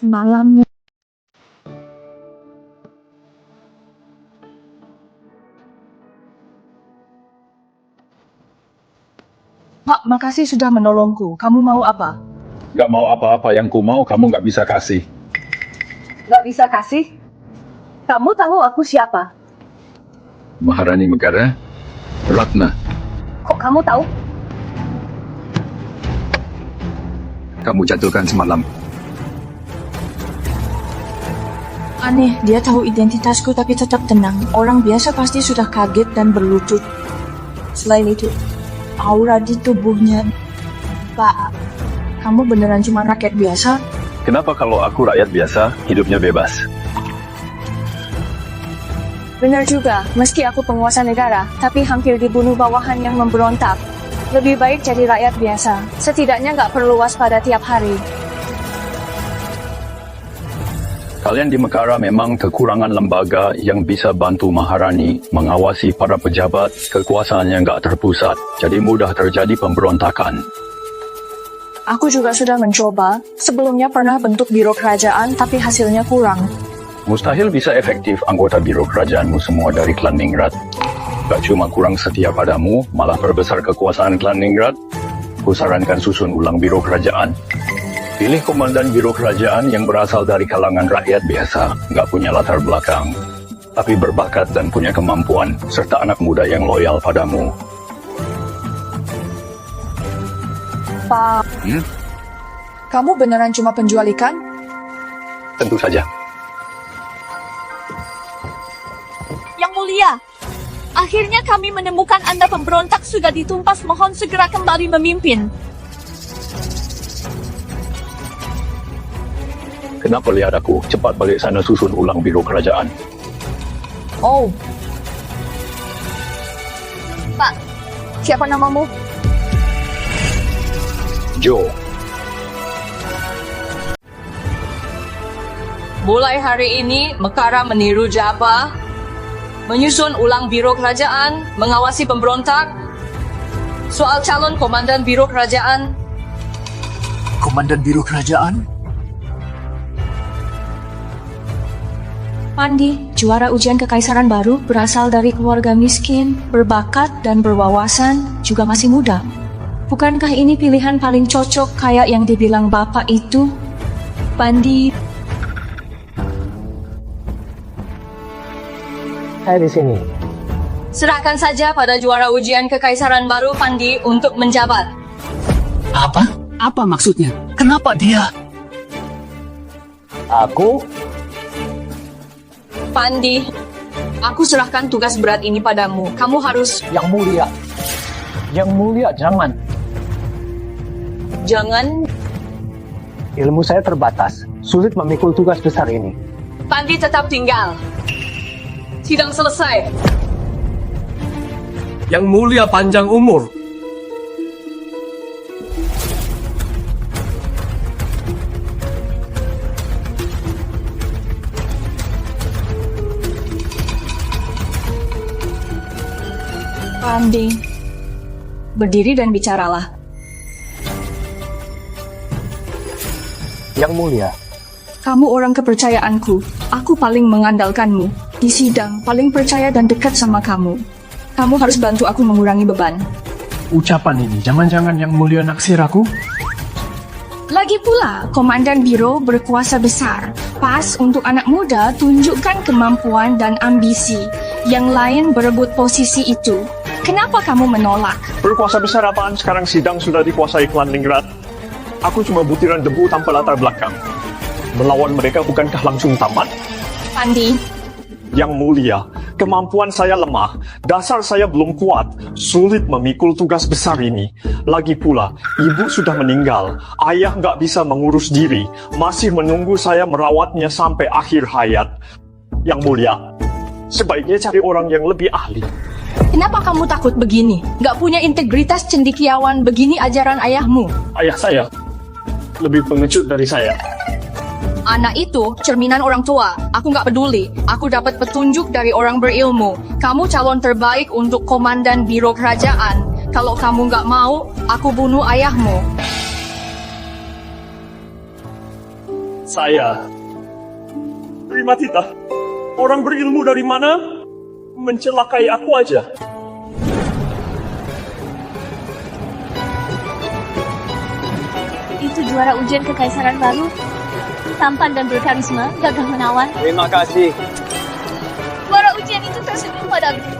malamnya. Pak, makasih sudah menolongku. Kamu mau apa? Gak mau apa-apa yang ku mau, kamu gak bisa kasih. Gak bisa kasih? Kamu tahu aku siapa? Maharani Megara, Ratna, Kok kamu tahu? kamu jatuhkan semalam. Aneh, dia tahu identitasku tapi tetap tenang. Orang biasa pasti sudah kaget dan berlutut. Selain itu, aura di tubuhnya. Pak, kamu beneran cuma rakyat biasa? Kenapa kalau aku rakyat biasa, hidupnya bebas? Benar juga, meski aku penguasa negara, tapi hampir dibunuh bawahan yang memberontak. Lebih baik jadi rakyat biasa, setidaknya nggak perlu waspada tiap hari. Kalian di Mekara memang kekurangan lembaga yang bisa bantu Maharani mengawasi para pejabat, kekuasaannya nggak terpusat, jadi mudah terjadi pemberontakan. Aku juga sudah mencoba, sebelumnya pernah bentuk biro kerajaan tapi hasilnya kurang. Mustahil bisa efektif anggota biro kerajaanmu semua dari klan Ningrat. Gak cuma kurang setia padamu, malah perbesar kekuasaan klan Ningrat. Kusarankan susun ulang biro kerajaan. Pilih komandan biro kerajaan yang berasal dari kalangan rakyat biasa, gak punya latar belakang, tapi berbakat dan punya kemampuan, serta anak muda yang loyal padamu. Pak, kamu beneran cuma penjual ikan? Tentu saja. Yang Mulia, akhirnya kami menemukan Anda pemberontak sudah ditumpas, mohon segera kembali memimpin. Kenapa lihat aku? Cepat balik sana susun ulang biro kerajaan. Oh, Pak, siapa namamu? Joe. Mulai hari ini, Mekara meniru Java, menyusun ulang biro kerajaan, mengawasi pemberontak. Soal calon komandan biro kerajaan, Komandan Biro Kerajaan? Pandi, juara ujian kekaisaran baru, berasal dari keluarga miskin, berbakat dan berwawasan, juga masih muda. Bukankah ini pilihan paling cocok kayak yang dibilang bapak itu? Pandi, Saya di sini. serahkan saja pada juara ujian kekaisaran baru Pandi untuk menjabat. Apa? Apa maksudnya? Kenapa dia? Aku? Pandi, aku serahkan tugas berat ini padamu. Kamu harus... Yang mulia. Yang mulia, jangan. Jangan... Ilmu saya terbatas. Sulit memikul tugas besar ini. Pandi tetap tinggal. Sidang selesai. Yang Mulia panjang umur. Pandi, berdiri dan bicaralah. Yang mulia. Kamu orang kepercayaanku. Aku paling mengandalkanmu. Di sidang, paling percaya dan dekat sama kamu. Kamu harus bantu aku mengurangi beban. Ucapan ini jangan-jangan Yang Mulia naksir aku? Lagi pula, Komandan Biro berkuasa besar. Pas untuk anak muda tunjukkan kemampuan dan ambisi. Yang lain berebut posisi itu. Kenapa kamu menolak? Berkuasa besar apaan sekarang sidang sudah dikuasai klan Ningrat? Aku cuma butiran debu tanpa latar belakang. Melawan mereka bukankah langsung tamat? Pandi, Yang mulia, kemampuan saya lemah, dasar saya belum kuat, sulit memikul tugas besar ini. Lagi pula, ibu sudah meninggal, ayah nggak bisa mengurus diri, masih menunggu saya merawatnya sampai akhir hayat. Yang mulia, sebaiknya cari orang yang lebih ahli. kenapa kamu takut begini? Gak punya integritas cendekiawan begini ajaran ayahmu. Ayah saya lebih pengecut dari saya. Anak itu cerminan orang tua. Aku nggak peduli. Aku dapat petunjuk dari orang berilmu. Kamu calon terbaik untuk komandan biro kerajaan. Kalau kamu nggak mau, aku bunuh ayahmu. Saya. Terima tidak. Orang berilmu dari mana mencelakai aku aja. Itu juara ujian kekaisaran baru. Tampan dan berkarisma, gagah menawan. Terima kasih. Juara ujian itu tersenyum padaku.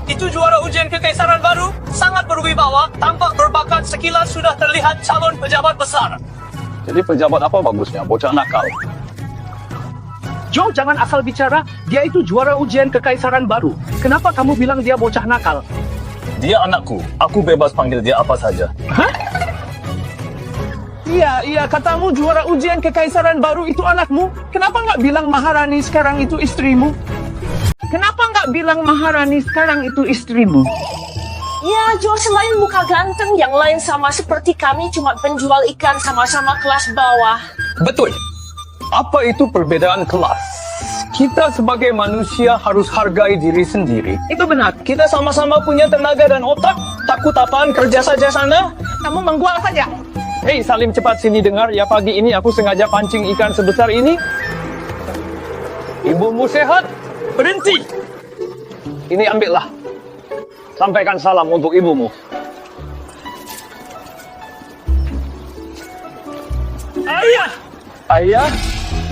Itu juara ujian kekaisaran baru, sangat berwibawa, tampak berbakat, sekilas sudah terlihat calon pejabat besar. Jadi pejabat apa bagusnya? Bocah nakal. Joe, jangan asal bicara. Dia itu juara ujian kekaisaran baru. Kenapa kamu bilang dia bocah nakal? Dia anakku. Aku bebas panggil dia apa saja. Iya, katamu juara ujian kekaisaran baru itu anakmu. Kenapa nggak bilang Maharani sekarang itu istrimu? Kenapa nggak bilang Maharani sekarang itu istrimu? Ya, Joe, selain muka ganteng, yang lain sama seperti kami cuma penjual ikan sama-sama kelas bawah. Betul. Apa itu perbedaan kelas? Kita sebagai manusia harus hargai diri sendiri. Itu benar. Kita sama-sama punya tenaga dan otak. Takut apaan, kerja saja sana. Kamu menggual saja. Hei Salim, cepat sini dengar. Ya pagi ini aku sengaja pancing ikan sebesar ini. Ibumu sehat? Berhenti. Ini ambillah. Sampaikan salam untuk ibumu. Ayah! Ayah?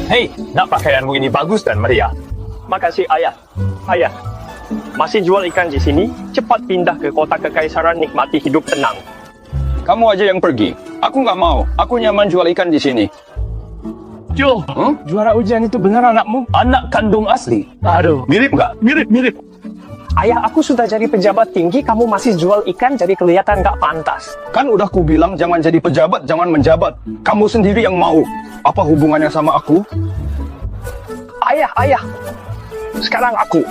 Hei, nak pakaianmu ini bagus dan meriah. Makasih ayah. Ayah, masih jual ikan di sini? Cepat pindah ke kota kekaisaran, nikmati hidup tenang. Kamu aja yang pergi. Aku nggak mau. Aku nyaman jual ikan di sini. Joe, juara ujian itu benar anakmu? Anak kandung asli. Aduh, Mirip nggak? mirip. Ayah, aku sudah jadi pejabat tinggi, kamu masih jual ikan jadi kelihatan nggak pantas. Kan udah ku bilang jangan jadi pejabat, jangan menjabat. Kamu sendiri yang mau. Apa hubungannya sama aku? Ayah. Sekarang aku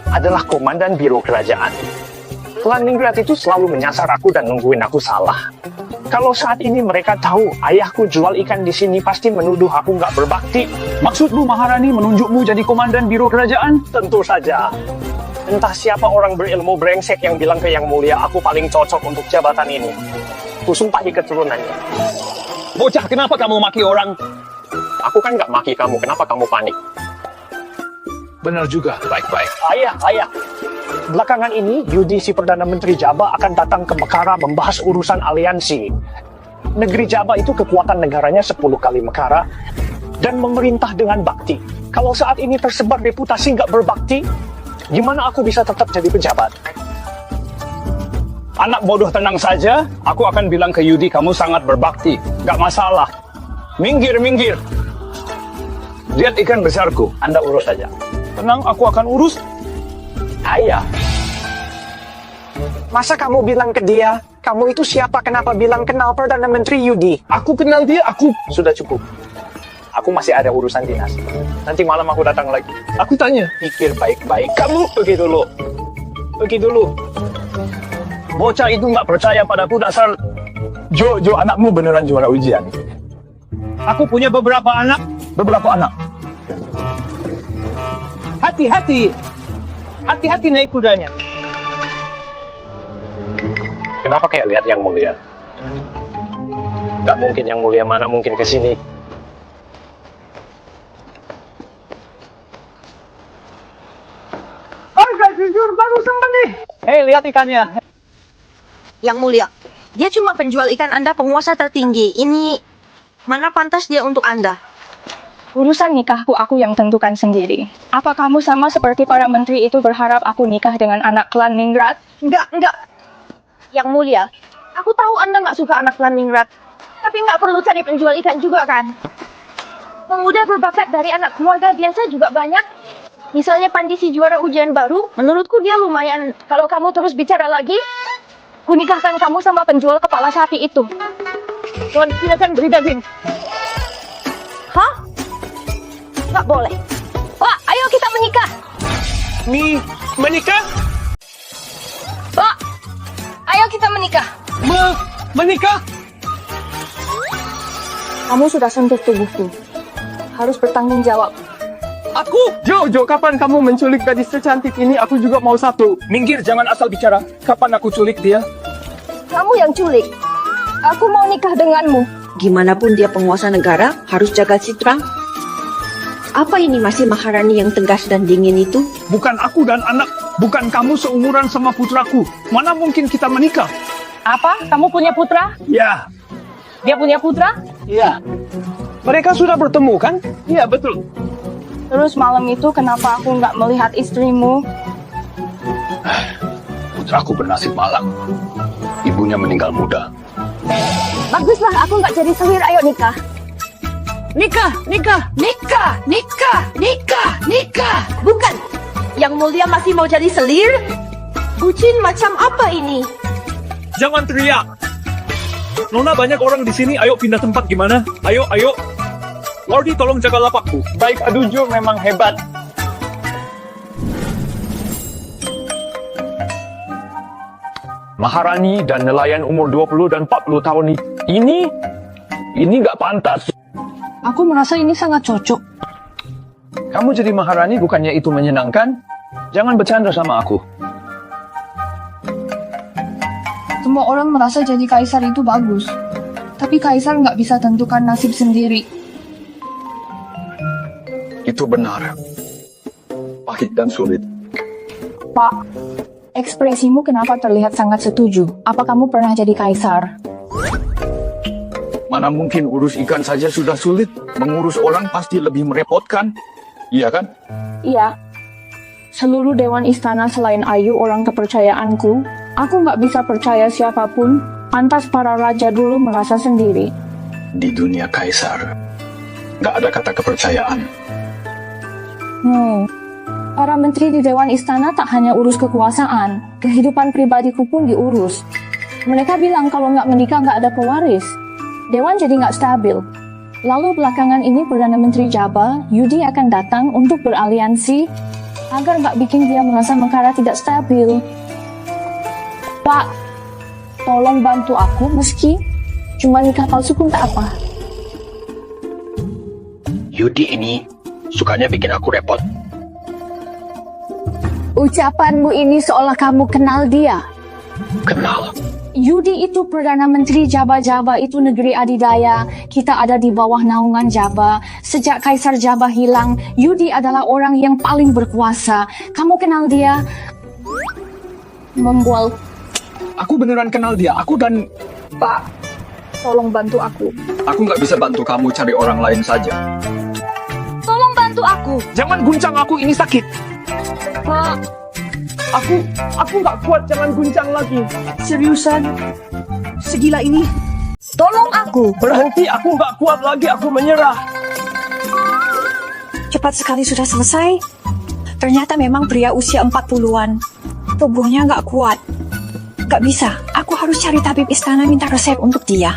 adalah komandan biro kerajaan. Klaningrat itu selalu menyasar aku dan nungguin aku salah. Kalau saat ini mereka tahu ayahku jual ikan di sini, pasti menuduh aku nggak berbakti. Maksudmu Maharani menunjukmu jadi komandan biro kerajaan? Tentu saja. Entah siapa orang berilmu brengsek yang bilang ke Yang Mulia aku paling cocok untuk jabatan ini. Kusumpahi keturunannya. Bocah, kenapa kamu maki orang? Aku kan nggak maki kamu, kenapa kamu panik? Benar juga. Baik-baik. Ayah. Belakangan ini, Yudi si Perdana Menteri Java akan datang ke Mekara membahas urusan aliansi. Negeri Java itu kekuatan negaranya 10 kali Mekara dan memerintah dengan bakti. Kalau saat ini tersebar reputasi nggak berbakti, gimana aku bisa tetap jadi pejabat? Anak bodoh, tenang saja. Aku akan bilang ke Yudi kamu sangat berbakti. Gak masalah. Minggir. Lihat ikan besarku. Anda urus saja. Tenang, aku akan urus. Ayah. Masa kamu bilang ke dia, kamu itu siapa, kenapa bilang kenal Perdana Menteri Yudi? Aku kenal dia, aku... Sudah cukup. Aku masih ada urusan dinas. Nanti malam aku datang lagi. Aku tanya. Pikir baik-baik. Kamu pergi dulu. Bocah itu nggak percaya padaku, dasar... Jo, anakmu beneran juara ujian. Aku punya beberapa anak. Hati-hati naik kudanya. Kenapa kayak lihat Yang Mulia? Gak mungkin Yang Mulia, mana mungkin ke sini. Jujur baru sembunyi. Hei, lihat ikannya. Yang Mulia, dia cuma penjual ikan Anda, penguasa tertinggi. Ini mana pantas dia untuk Anda? Urusan nikahku aku yang tentukan sendiri. Apa kamu sama seperti para menteri itu berharap aku nikah dengan anak klan Ningrat? Enggak. Yang Mulia, aku tahu Anda nggak suka anak klan Ningrat. Tapi nggak perlu cari penjual ikan juga kan? Pemuda berbakat dari anak keluarga biasa juga banyak. Misalnya Pandi si juara ujian baru, menurutku dia lumayan. Kalau kamu terus bicara lagi, kunikahkan kamu sama penjual kepala sapi itu. Tuan, silakan beri daging. Hah? Nggak boleh. Pak, ayo kita menikah. Menikah? Pak, ayo kita menikah. Menikah? Kamu sudah sentuh tubuhku. Harus bertanggung jawab. Aku? Jo, kapan kamu menculik gadis secantik ini? Aku juga mau satu. Minggir, jangan asal bicara. Kapan aku culik dia? Kamu yang culik. Aku mau nikah denganmu. Gimana pun dia penguasa negara, harus jaga citra. Apa ini masih Maharani yang tegas dan dingin itu? Bukan aku dan anak, bukan kamu seumuran sama putraku. Mana mungkin kita menikah? Apa? Kamu punya putra? Ya, Dia punya putra? ya. Mereka sudah bertemu kan? Iya, betul. Terus malam itu kenapa aku nggak melihat istrimu? Putraku bernasib malang. Ibunya meninggal muda. Baguslah, aku nggak jadi selir. Ayo nikah. Nikah, nikah. Nikah, nikah, nikah, nikah. Bukan. Yang Mulia masih mau jadi selir? Bucin macam apa ini? Jangan teriak. Nona, banyak orang di sini. Ayo pindah tempat gimana? Ayo, ayo. Wardi, tolong jaga lapakku. Baik Adujo memang hebat. Maharani dan nelayan umur 20 dan 40 tahun ini nggak pantas. Aku merasa ini sangat cocok. Kamu jadi Maharani bukannya itu menyenangkan? Jangan bercanda sama aku. Semua orang merasa jadi kaisar itu bagus. Tapi kaisar nggak bisa tentukan nasib sendiri. Itu benar. Pahit dan sulit. Pak, ekspresimu kenapa terlihat sangat setuju? Apa kamu pernah jadi kaisar? Mana mungkin urus ikan saja sudah sulit. Mengurus orang pasti lebih merepotkan. Iya kan? Iya. Seluruh dewan istana selain Ayu orang kepercayaanku, aku nggak bisa percaya siapapun. Pantas para raja dulu merasa sendiri. Di dunia kaisar, nggak ada kata kepercayaan. Para menteri di dewan istana tak hanya urus kekuasaan, kehidupan pribadiku pun diurus. Mereka bilang kalau nggak menikah nggak ada pewaris. Dewan jadi nggak stabil. Lalu belakangan ini Perdana Menteri Jabba, Yudi akan datang untuk beraliansi agar nggak bikin dia merasa Mekara tidak stabil. Pak, tolong bantu aku meski cuma nikah palsu pun tak apa. Yudi ini sukanya bikin aku repot. Ucapanmu ini seolah kamu kenal dia. Kenal. Yudi itu Perdana Menteri Jabba-Jabba, itu negeri adidaya. Kita ada di bawah naungan Jabba. Sejak Kaisar Jabba hilang, Yudi adalah orang yang paling berkuasa. Kamu kenal dia? Membual. Aku beneran kenal dia. Aku dan... Pak, tolong bantu aku. Aku nggak bisa bantu kamu cari orang lain saja. Tolong bantu aku. Jangan guncang aku, ini sakit. Pak, Aku nggak kuat, jangan guncang lagi. Seriusan? Segila ini? Tolong aku. Berhenti, aku nggak kuat lagi, aku menyerah. Cepat sekali sudah selesai. Ternyata memang pria usia 40-an. Tubuhnya nggak kuat. Nggak bisa, aku harus cari tabib istana minta resep untuk dia.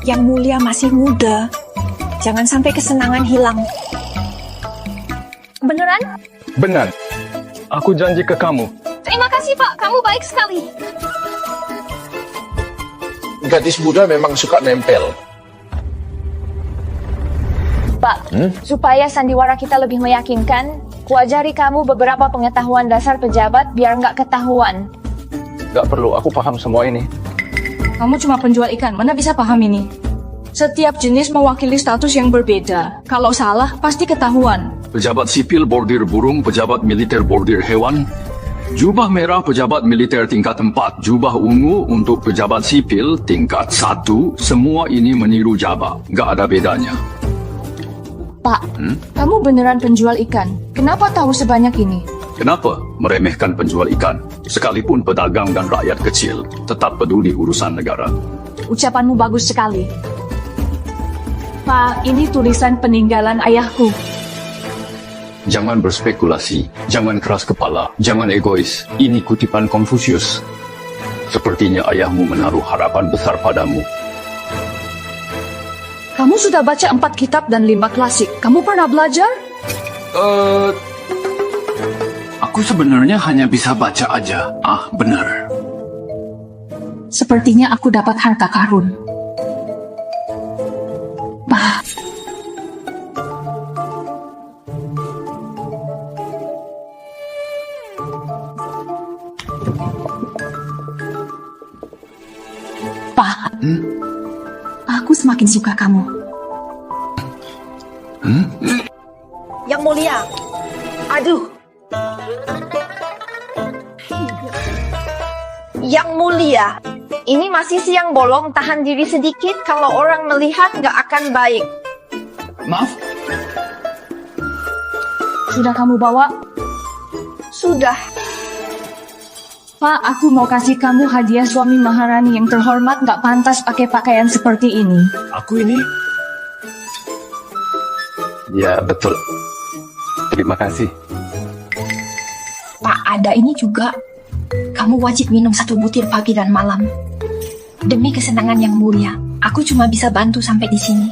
Yang Mulia masih muda. Jangan sampai kesenangan hilang. Beneran? Benar. Aku janji ke kamu. Terima kasih, Pak. Kamu baik sekali. Gadis muda memang suka nempel. Pak, supaya sandiwara kita lebih meyakinkan, kuajari kamu beberapa pengetahuan dasar pejabat biar nggak ketahuan. Nggak perlu, aku paham semua ini. kamu cuma penjual ikan, mana bisa paham ini? Setiap jenis mewakili status yang berbeda. Kalau salah, pasti ketahuan. Pejabat sipil bordir burung, pejabat militer bordir hewan. Jubah merah pejabat militer tingkat 4, jubah ungu untuk pejabat sipil tingkat 1. Semua ini meniru Jabba, nggak ada bedanya. Pak, kamu beneran penjual ikan. Kenapa tahu sebanyak ini? Kenapa meremehkan penjual ikan? Sekalipun pedagang dan rakyat kecil, tetap peduli urusan negara. Ucapanmu bagus sekali. Pak, ini tulisan peninggalan ayahku. Jangan berspekulasi, jangan keras kepala, jangan egois. Ini kutipan Konfusius. Sepertinya ayahmu menaruh harapan besar padamu. Kamu sudah baca 4 kitab dan 5 klasik. Kamu pernah belajar? Aku sebenarnya hanya bisa baca aja. Ah, benar. Sepertinya aku dapat harta karun. Bah, Pak, aku semakin suka kamu. Yang Mulia. Aduh. Yang Mulia, ini masih siang bolong, tahan diri sedikit, kalau orang melihat nggak akan baik. Maaf, Sudah kamu bawa? Sudah. Pak, aku mau kasih kamu hadiah suami Maharani yang terhormat, nggak pantas pakai pakaian seperti ini. Aku ini Ya, betul. Terima kasih. Pak, ada ini juga. Kamu wajib minum 1 butir pagi dan malam. Demi kesenangan Yang Mulia, aku cuma bisa bantu sampai di sini.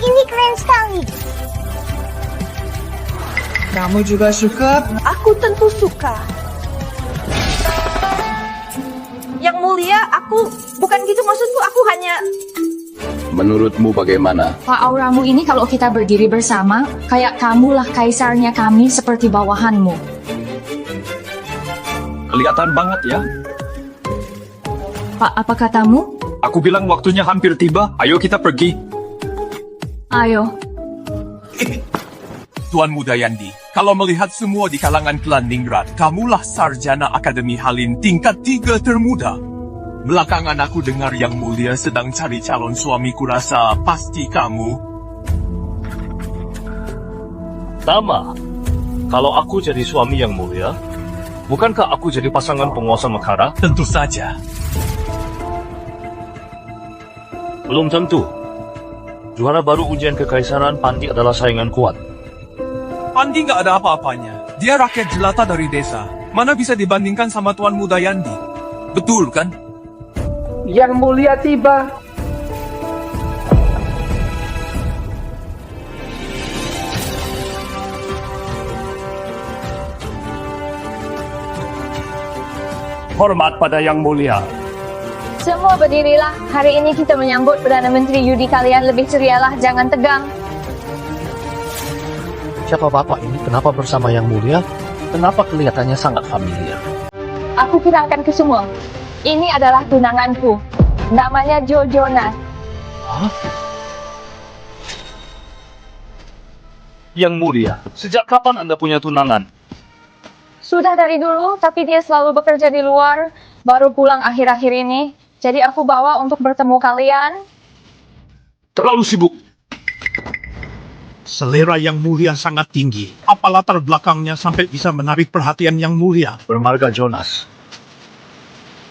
Ini keren sekali. Kamu juga suka? Aku tentu suka. Yang Mulia, aku bukan gitu maksudku, aku hanya... Menurutmu bagaimana? Pak, auramu ini kalau kita berdiri bersama, kayak kamulah kaisarnya kami seperti bawahanmu. kelihatan banget ya. Pak, apa katamu? Aku bilang waktunya hampir tiba. Ayo kita pergi. Ayo. Tuan Muda Yandi, kalau melihat semua di kalangan klan Ningrat, kamulah sarjana Akademi Halim tingkat 3 termuda. Belakangan aku dengar Yang Mulia sedang cari calon suami, kurasa pasti kamu. Tama, kalau aku jadi suami Yang Mulia, bukankah aku jadi pasangan penguasa Mekhara? Tentu saja. Belum tentu. Juara baru ujian kekaisaran, Pandi adalah saingan kuat. Pandi nggak ada apa-apanya. Dia rakyat jelata dari desa. Mana bisa dibandingkan sama Tuan Muda Yandi? Betul kan? Yang Mulia tiba. Hormat pada Yang Mulia. Semua berdirilah. Hari ini kita menyambut Perdana Menteri Yudi. Kalian lebih cerialah, jangan tegang. Siapa bapak ini? Kenapa bersama Yang Mulia? Kenapa kelihatannya sangat familiar? Aku kenalkan ke semua. Ini adalah tunanganku. Namanya Joe Jonas. Hah? Yang Mulia, sejak kapan Anda punya tunangan? Sudah dari dulu, tapi dia selalu bekerja di luar. Baru pulang akhir-akhir ini. Jadi aku bawa untuk bertemu kalian. Terlalu sibuk. Selera Yang Mulia sangat tinggi. Apa latar belakangnya sampai bisa menarik perhatian Yang Mulia? Bermarga Jonas.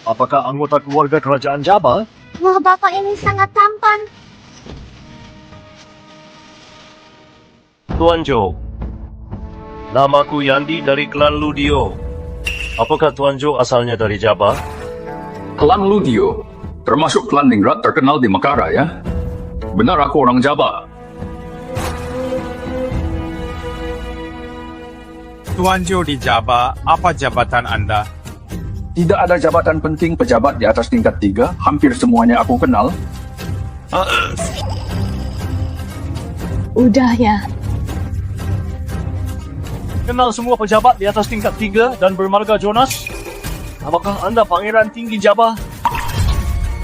Apakah anggota keluarga kerajaan Jabba? Wah, bapak ini sangat tampan. Tuan Joe. Namaku Yandi dari klan Ludio. Apakah Tuan Joe asalnya dari Jabba? Klan Ludio, termasuk klan Ningrat terkenal di Mekhara ya. Benar aku orang Jabba. Tuan Joe di Jabba, apa jabatan Anda? Tidak ada jabatan penting pejabat di atas tingkat 3, hampir semuanya aku kenal. Udah ya. Kenal semua pejabat di atas tingkat 3 dan bermarga Jonas? Apakah Anda pangeran tinggi Jabba?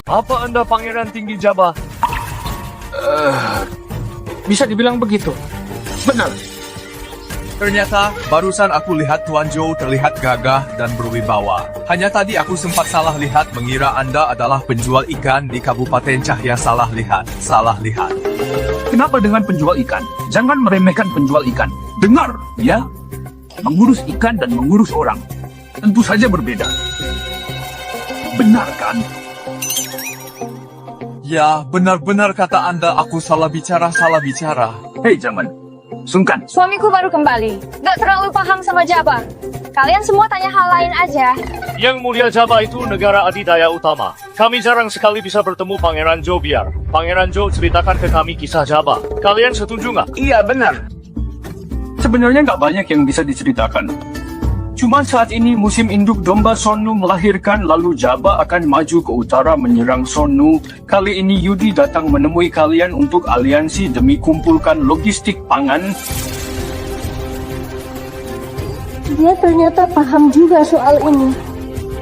Apa Anda pangeran tinggi Jabba? Bisa dibilang begitu. Benar. Ternyata, barusan aku lihat Tuan Joe terlihat gagah dan berwibawa. Hanya tadi aku sempat salah lihat, mengira Anda adalah penjual ikan di Kabupaten Cahya. Salah lihat. Kenapa dengan penjual ikan? Jangan meremehkan penjual ikan. Dengar, ya. Mengurus ikan dan mengurus orang tentu saja berbeda. Benar kan? Ya, benar-benar kata Anda, aku salah bicara. Hei, Zaman. Sungkan. Suamiku baru kembali. Gak terlalu paham sama Jabba. Kalian semua tanya hal lain aja. Yang Mulia Jabba itu negara adidaya utama. Kami jarang sekali bisa bertemu Pangeran Joe biar. Pangeran Joe ceritakan ke kami kisah Jabba. Kalian setuju nggak? Iya, benar. Sebenarnya nggak banyak yang bisa diceritakan. Cuma saat ini musim induk domba Sonnu melahirkan, lalu Jabba akan maju ke utara menyerang Sonnu. Kali ini Yudi datang menemui kalian untuk aliansi demi kumpulkan logistik pangan. Dia ternyata paham juga soal ini.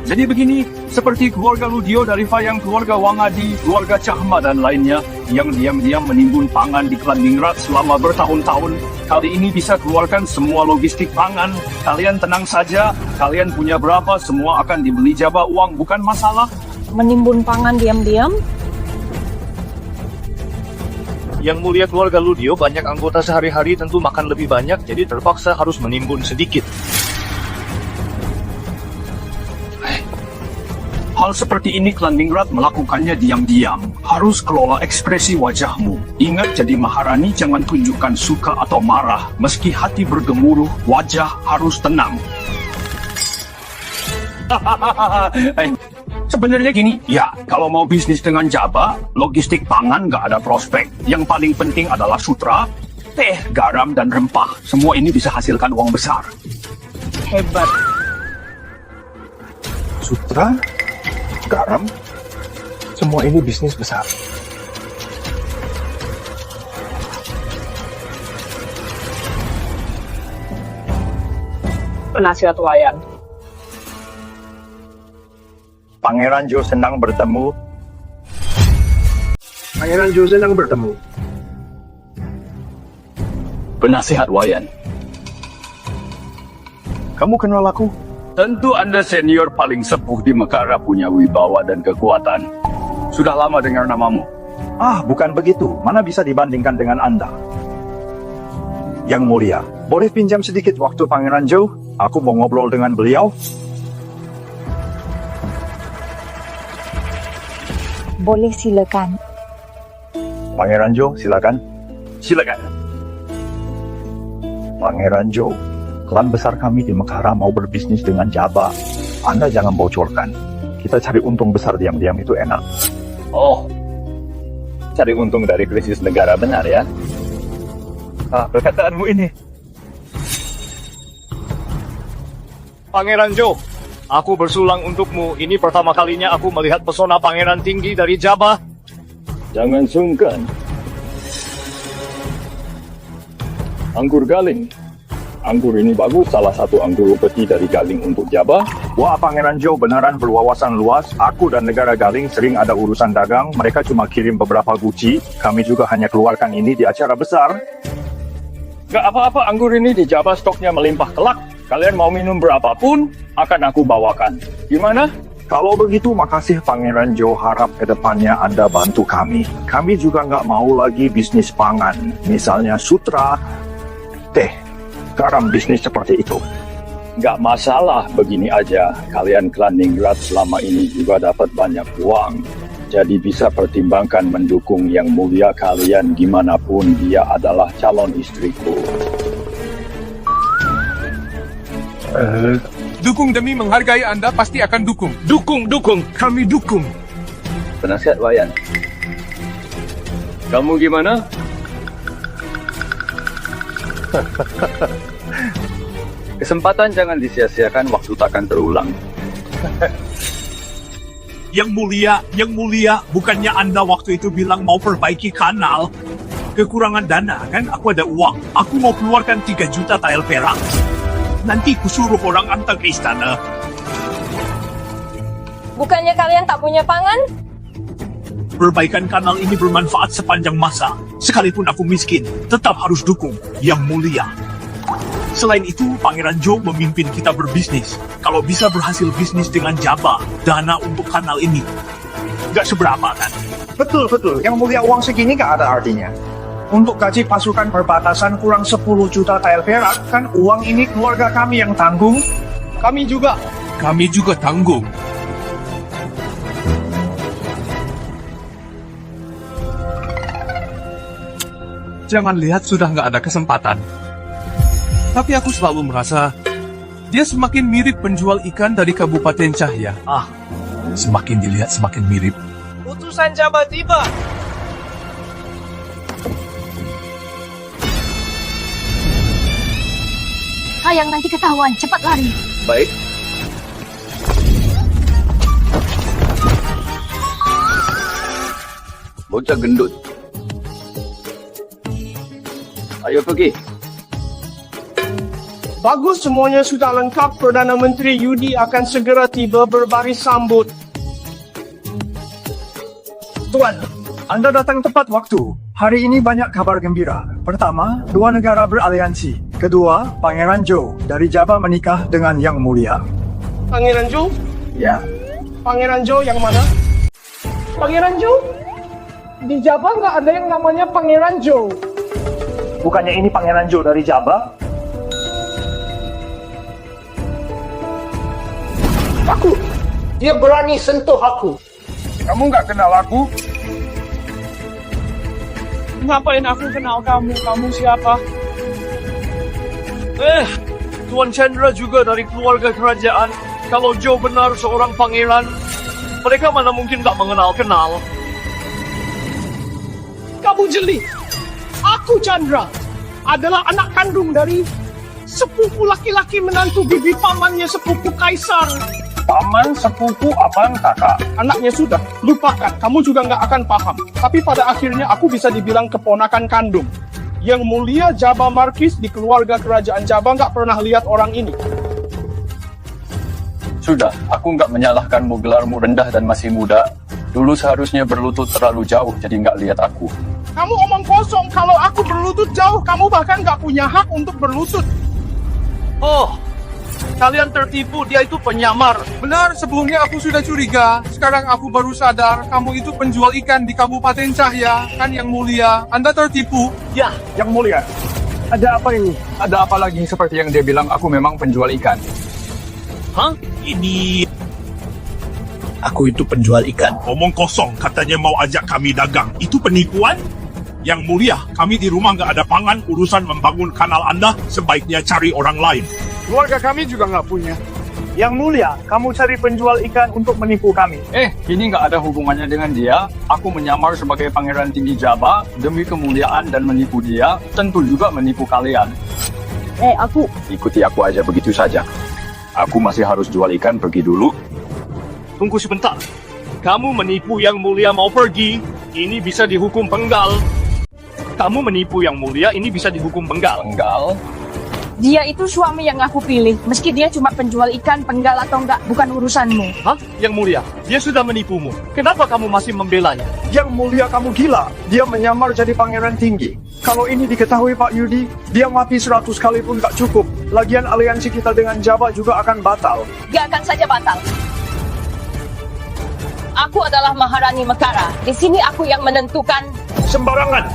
Jadi begini, seperti keluarga Ludio dari Fayang, keluarga Wangadi, keluarga Cahma dan lainnya yang diam-diam menimbun pangan di Klandingrat selama bertahun-tahun. Kali ini bisa keluarkan semua logistik pangan. Kalian tenang saja, kalian punya berapa, semua akan dibeli Jabba uang, bukan masalah. Menimbun pangan diam-diam? Yang Mulia keluarga Ludio banyak anggota sehari-hari tentu makan lebih banyak, jadi terpaksa harus menimbun sedikit. Hal seperti ini Klandingrat melakukannya diam-diam. Harus kelola ekspresi wajahmu. Ingat, jadi Maharani jangan tunjukkan suka atau marah. Meski hati bergemuruh, wajah harus tenang. Sebenarnya gini, ya, kalau mau bisnis dengan Jabba, logistik pangan nggak ada prospek. Yang paling penting adalah sutra, teh, garam, dan rempah. Semua ini bisa hasilkan uang besar. Hebat. Sutra, garam, semua ini bisnis besar. Penasihat Wayan. Pangeran Joe senang bertemu. Pangeran Joe senang bertemu. Penasihat Wayan. Kamu kenal aku? Tentu Anda senior paling sepuh di Mekara, punya wibawa dan kekuatan. Sudah lama dengar namamu. Ah, bukan begitu. Mana bisa dibandingkan dengan Anda? Yang Mulia, boleh pinjam sedikit waktu Pangeran Joe? Aku mau ngobrol dengan beliau. Boleh, silakan. Pangeran Joe, silakan. Silakan. Pangeran Joe, klan besar kami di Mekara mau berbisnis dengan Jabba. Anda jangan bocorkan. Kita cari untung besar diam-diam itu enak. Oh, cari untung dari krisis negara, benar ya? Perkataanmu ini. Pangeran Joe, aku bersulang untukmu. Ini pertama kalinya aku melihat pesona pangeran tinggi dari Jabba. Jangan sungkan. Anggur Galing. Anggur ini bagus, salah satu anggur upeti dari Galing untuk Jabba. Wah, Pangeran Joe beneran berwawasan luas. Aku dan negara Galing sering ada urusan dagang. Mereka cuma kirim beberapa guci. Kami juga hanya keluarkan ini di acara besar. Gak apa-apa, anggur ini di Jabba stoknya melimpah kelak. Kalian mau minum berapapun, akan aku bawakan. Gimana? Kalau begitu, makasih Pangeran Joe. Harap ke depannya Anda bantu kami. Kami juga nggak mau lagi bisnis pangan. Misalnya sutra, teh, garam, bisnis seperti itu. Nggak masalah, begini aja. Kalian Klandingrat selama ini juga dapat banyak uang. Jadi bisa pertimbangkan mendukung Yang Mulia kalian gimana pun dia adalah calon istriku. Dukung demi menghargai Anda pasti akan dukung. Dukung. Kami dukung. Penasihat Wayan. Kamu gimana? Kesempatan jangan disia-siakan, waktu takkan terulang. Yang Mulia, bukannya Anda waktu itu bilang mau perbaiki kanal? Kekurangan dana, kan? Aku ada uang. Aku mau keluarkan 3 juta tael perak. Nanti kusuruh orang antar ke istana. Bukannya kalian tak punya pangan? Perbaikan kanal ini bermanfaat sepanjang masa. Sekalipun aku miskin, tetap harus dukung Yang Mulia. Selain itu, Pangeran Joe memimpin kita berbisnis. Kalau bisa berhasil bisnis dengan Jabba, dana untuk kanal ini gak seberapa kan? Betul. Yang Mulia, uang segini gak ada artinya. Untuk gaji pasukan perbatasan kurang 10 juta tael perak, kan uang ini keluarga kami yang tanggung. Kami juga tanggung. Jangan lihat sudah nggak ada kesempatan. Tapi aku selalu merasa dia semakin mirip penjual ikan dari Kabupaten Cahya. Semakin dilihat semakin mirip. Utusan Jabba tiba. Sayang nanti ketahuan, cepat lari. Baik. Bocah gendut. Ayo pergi. Bagus, semuanya sudah lengkap. Perdana Menteri Yudi akan segera tiba berbaris sambut. Tuan, Anda datang tepat waktu. Hari ini banyak kabar gembira. Pertama, dua negara beraliansi. Kedua, Pangeran Zhou dari Jabba menikah dengan Yang Mulia. Pangeran Zhou? Ya. Pangeran Zhou yang mana? Pangeran Zhou? Di Jabba nggak ada yang namanya Pangeran Zhou. Bukannya ini Pangeran Zhou dari Jabba? Aku. Dia berani sentuh aku. Kamu nggak kenal aku? Ngapain aku kenal kamu? Kamu siapa? Tuan Chandra juga dari keluarga kerajaan. Kalau Joe benar seorang pangeran, mereka mana mungkin tak mengenal-kenal. Kamu jeli. Aku Chandra adalah anak kandung dari sepupu laki-laki menantu bibi pamannya sepupu kaisar. Paman, sepupu, abang, kakak. Anaknya sudah, lupakan. Kamu juga nggak akan paham. Tapi pada akhirnya aku bisa dibilang keponakan kandung. Yang Mulia Jabba Markis di keluarga kerajaan Jabba nggak pernah lihat orang ini. Sudah, aku nggak menyalahkanmu, gelarmu rendah dan masih muda. Dulu seharusnya berlutut terlalu jauh, jadi nggak lihat aku. Kamu omong kosong. Kalau aku berlutut jauh, kamu bahkan nggak punya hak untuk berlutut. Oh, kalian tertipu, dia itu penyamar. Benar, sebelumnya aku sudah curiga. Sekarang aku baru sadar kamu itu penjual ikan di Kabupaten Cahya, kan Yang Mulia. Anda tertipu. Ya, Yang Mulia, ada apa ini? Ada apa lagi seperti yang dia bilang aku memang penjual ikan? hah? Ini... Aku itu penjual ikan. Omong kosong, katanya mau ajak kami dagang. Itu penipuan? Yang Mulia, kami di rumah nggak ada pangan. Urusan membangun kanal Anda, sebaiknya cari orang lain. Keluarga kami juga nggak punya. Yang Mulia, kamu cari penjual ikan untuk menipu kami. Ini nggak ada hubungannya dengan dia. Aku menyamar sebagai pangeran tinggi Jabba demi kemuliaan dan menipu dia. Tentu juga menipu kalian. Aku Ikuti aku aja begitu saja. Aku masih harus jual ikan, pergi dulu. Tunggu sebentar. Kamu menipu Yang Mulia mau pergi, ini bisa dihukum penggal. Kamu menipu Yang Mulia, ini bisa dihukum penggal. Penggal? Dia itu suami yang aku pilih. Meski dia cuma penjual ikan, penggal atau enggak, bukan urusanmu. Hah? Yang Mulia, dia sudah menipumu. Kenapa kamu masih membelanya? Yang Mulia, kamu gila. Dia menyamar jadi pangeran tinggi. Kalau ini diketahui Pak Yudi, dia mati 100 kali pun gak cukup. Lagian aliansi kita dengan Jabba juga akan batal. Gak akan saja batal. Aku adalah Maharani Mekara. Di sini aku yang menentukan. Sembarangan.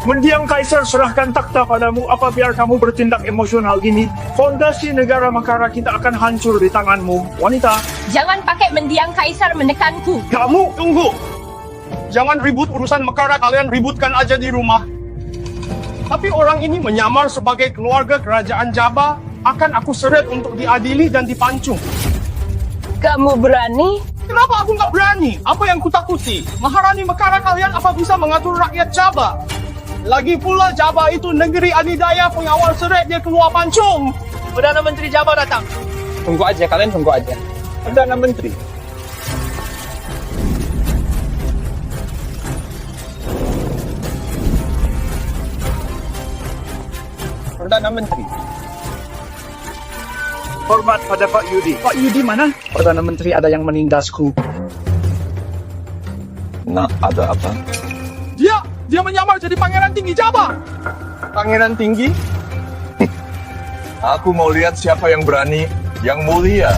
Mendiang Kaisar serahkan takhta padamu. Apa biar kamu bertindak emosional gini? Fondasi negara Mekara kita akan hancur di tanganmu. Wanita. Jangan pakai mendiang kaisar menekanku. Kamu tunggu. Jangan ribut urusan Mekara, kalian ributkan aja di rumah. Tapi orang ini menyamar sebagai keluarga kerajaan Jabba. Akan aku seret untuk diadili dan dipancung. Kamu berani? Kenapa aku nggak berani? Apa yang kutakuti? Maharani Mekara kalian apa bisa mengatur rakyat Jabba? Lagi pula Jabba itu negeri adidaya, pengawal seret dia keluar pancung. Perdana Menteri Jabba datang. Tunggu aja, kalian tunggu aja. Perdana Menteri. Perdana Menteri. Hormat pada Pak Yudi. Pak Yudi mana? Perdana Menteri ada yang menindasku. Nah, ada apa? Dia menyamar jadi pangeran tinggi Jabba. Pangeran tinggi? Aku mau lihat siapa yang berani. Yang Mulia.